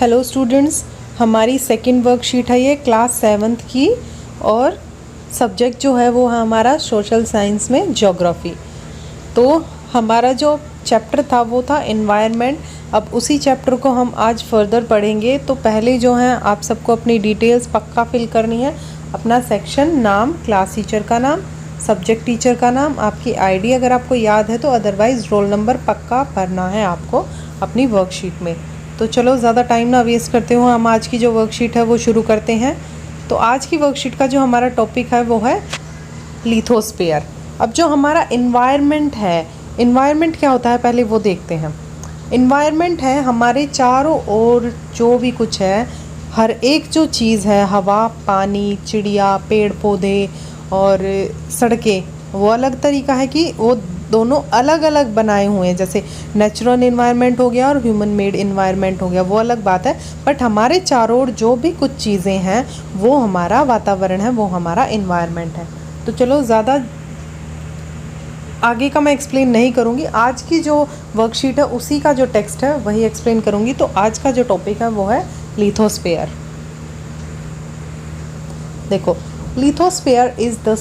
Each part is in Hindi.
हेलो स्टूडेंट्स, हमारी सेकंड वर्कशीट है ये क्लास 7th की। और सब्जेक्ट जो है वो है हमारा सोशल साइंस में ज्योग्राफी। तो हमारा जो चैप्टर था वो था एनवायरनमेंट। अब उसी चैप्टर को हम आज फर्दर पढ़ेंगे। तो पहले जो है आप सबको अपनी डिटेल्स पक्का फिल करनी है। अपना सेक्शन, नाम, क्लास टीचर का नाम, सब्जेक्ट टीचर का नाम, आपकी आईडी अगर आपको याद है तो, अदरवाइज़ रोल नंबर पक्का भरना है आपको अपनी वर्कशीट में। तो चलो ज़्यादा टाइम ना वेस्ट करते हुए हम आज की जो वर्कशीट है वो शुरू करते हैं। तो आज की वर्कशीट का जो हमारा टॉपिक है वो है लिथोस्फीयर। अब जो हमारा इन्वायरमेंट है, इन्वायरमेंट क्या होता है पहले वो देखते हैं। इन्वायरमेंट है हमारे चारों ओर जो भी कुछ है, हर एक जो चीज़ है, हवा, पानी, चिड़िया, पेड़ पौधे और सड़कें, वो अलग तरीका है कि वो दोनों अलग अलग बनाए हुए हैं। जैसे नेचुरल इन्वायरमेंट हो गया और ह्यूमन मेड इन्वायरमेंट हो गया, वो अलग बात है। बट हमारे चारों ओर जो भी कुछ चीज़ें हैं वो हमारा वातावरण है, वो हमारा इन्वायरमेंट है। तो चलो ज़्यादा आगे का मैं एक्सप्लेन नहीं करूँगी। आज की जो वर्कशीट है उसी का जो टेक्स्ट है वही एक्सप्लेन करूँगी। तो आज का जो टॉपिक है वो है लिथोस्फीयर। देखो, lithosphere is the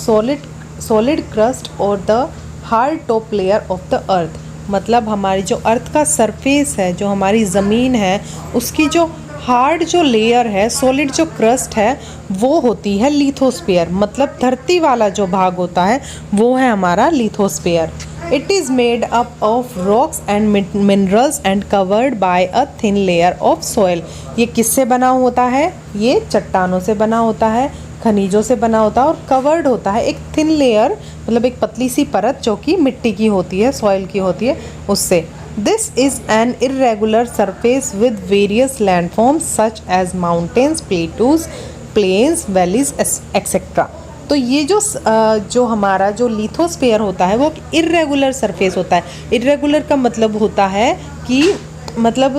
solid crust और the hard top layer of the earth. मतलब हमारी जो अर्थ का सरफेस है, जो हमारी ज़मीन है, उसकी जो हार्ड जो लेयर है, सॉलिड जो क्रस्ट है, वो होती है लिथोस्फीयर। मतलब धरती वाला जो भाग होता है वो है हमारा lithosphere. It is made up of rocks and minerals and covered by a thin layer of soil. ये किससे बना होता है? ये चट्टानों से बना होता है, खनिजों से बना होता है और कवर्ड होता है एक थिन लेयर, मतलब एक पतली सी परत जो कि मिट्टी की होती है, सॉइल की होती है, उससे। This is an irregular surface with various landforms such as mountains, plateaus, plains, valleys etcetera. तो ये जो हमारा जो लिथोस्फीयर होता है वो इर्रेगुलर सरफेस होता है। इर्रेगुलर का मतलब होता है कि मतलब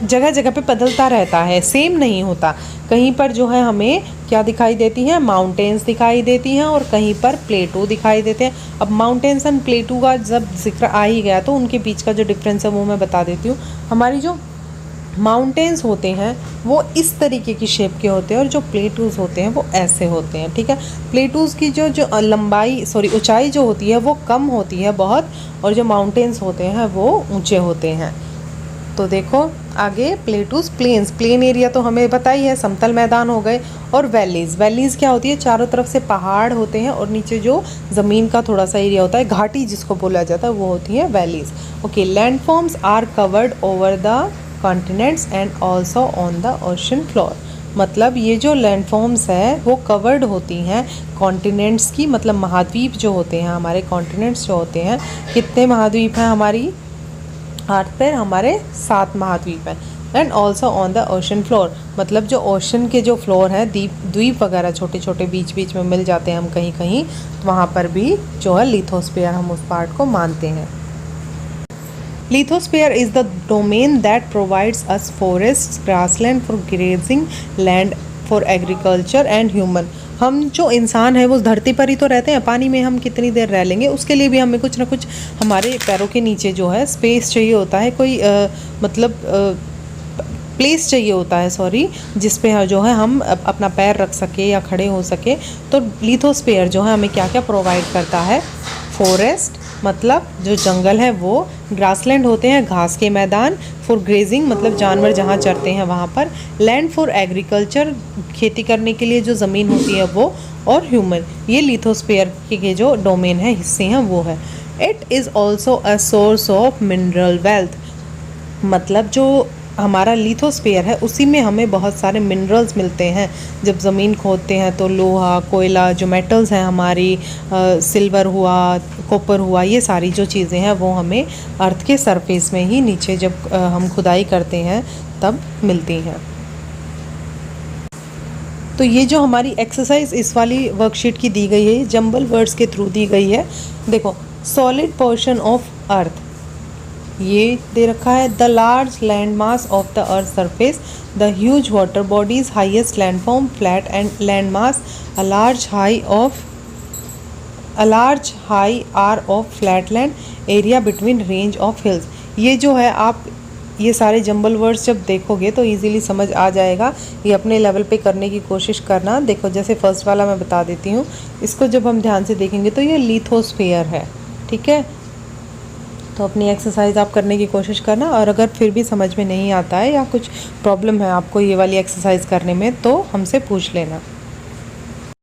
जगह जगह पे बदलता रहता है, सेम नहीं होता। कहीं पर जो है हमें क्या दिखाई देती हैं? माउंटेन्स दिखाई देती हैं और कहीं पर प्लेटू दिखाई देते हैं। अब माउंटेन्स एंड प्लेटू का जब जिक्र आ ही गया तो उनके बीच का जो डिफरेंस है वो मैं बता देती हूँ। हमारी जो माउंटेन्स होते हैं वो इस तरीके की शेप के होते हैं और जो प्लेटूज़ होते हैं वो ऐसे होते हैं, ठीक है। प्लेटूज़ की जो ऊंचाई जो होती है वो कम होती है बहुत, और जो माउंटेन्स होते हैं वो ऊंचे होते हैं। तो देखो आगे, प्लेटूज, प्लेन्स, प्लेन एरिया तो हमें पता ही है, समतल मैदान हो गए। और वैलीज़, वैलीज़ क्या होती है? चारों तरफ से पहाड़ होते हैं और नीचे जो ज़मीन का थोड़ा सा एरिया होता है, घाटी जिसको बोला जाता है, वो होती है valleys. Okay, landforms are covered over the continents and also on the ocean floor. मतलब ये जो लैंडफॉर्म्स है वो कवर्ड होती हैं कॉन्टिनेंट्स की, मतलब महाद्वीप जो होते हैं हमारे, कॉन्टिनेंट्स जो होते हैं। कितने महाद्वीप हैं हमारी अर्थ पर? हमारे 7 महाद्वीप हैं। And also on the ocean floor, मतलब जो ओशन के जो फ्लोर हैं, द्वीप वगैरह छोटे छोटे बीच बीच में मिल जाते हैं हम कहीं कहीं, तो वहाँ पर भी जो है लिथोस्फीयर हम उस पार्ट को मानते हैं। Lithosphere is the domain that provides us forests, grassland for grazing, land for agriculture and human। हम जो इंसान है वो धरती पर ही तो रहते हैं, पानी में हम कितनी देर रह लेंगे? उसके लिए भी हमें कुछ ना कुछ हमारे पैरों के नीचे जो है स्पेस चाहिए होता है, कोई मतलब प्लेस चाहिए होता है, सॉरी, जिस पे जो है हम अपना पैर रख सके या खड़े हो सके। तो लिथोस्फीयर जो है हमें क्या क्या प्रोवाइड करता है? फॉरेस्ट, मतलब जो जंगल है वो, ग्रासलैंड होते हैं घास के मैदान, फॉर ग्रेजिंग मतलब जानवर जहाँ चरते हैं वहाँ पर, लैंड फॉर एग्रीकल्चर खेती करने के लिए जो ज़मीन होती है वो, और ह्यूमन, ये लिथोस्फीयर के जो डोमेन है, हिस्से हैं, वो है। It is also a source of mineral wealth. मतलब जो हमारा लिथोस्फीयर है उसी में हमें बहुत सारे मिनरल्स मिलते हैं। जब ज़मीन खोदते हैं तो लोहा, कोयला, जो मेटल्स हैं हमारी, सिल्वर हुआ, कॉपर हुआ, ये सारी जो चीज़ें हैं वो हमें अर्थ के सरफेस में ही नीचे जब हम खुदाई करते हैं तब मिलती हैं। तो ये जो हमारी एक्सरसाइज इस वाली वर्कशीट की दी गई है, जंबल वर्ड्स के थ्रू दी गई है। देखो, सॉलिड पोर्शन ऑफ अर्थ ये दे रखा है। The large land mass of the earth surface, the huge water bodies, highest landform, flat and land mass, a large high are of flat land, area between range of hills. ये जो है आप ये सारे जंबल वर्ड्स जब देखोगे तो इजीली समझ आ जाएगा। ये अपने लेवल पे करने की कोशिश करना। देखो जैसे फर्स्ट वाला मैं बता देती हूँ, इसको जब हम ध्यान से देखेंगे तो ये लिथोस्फेयर है, ठीक है। तो अपनी एक्सरसाइज आप करने की कोशिश करना, और अगर फिर भी समझ में नहीं आता है या कुछ प्रॉब्लम है आपको ये वाली एक्सरसाइज करने में तो हमसे पूछ लेना।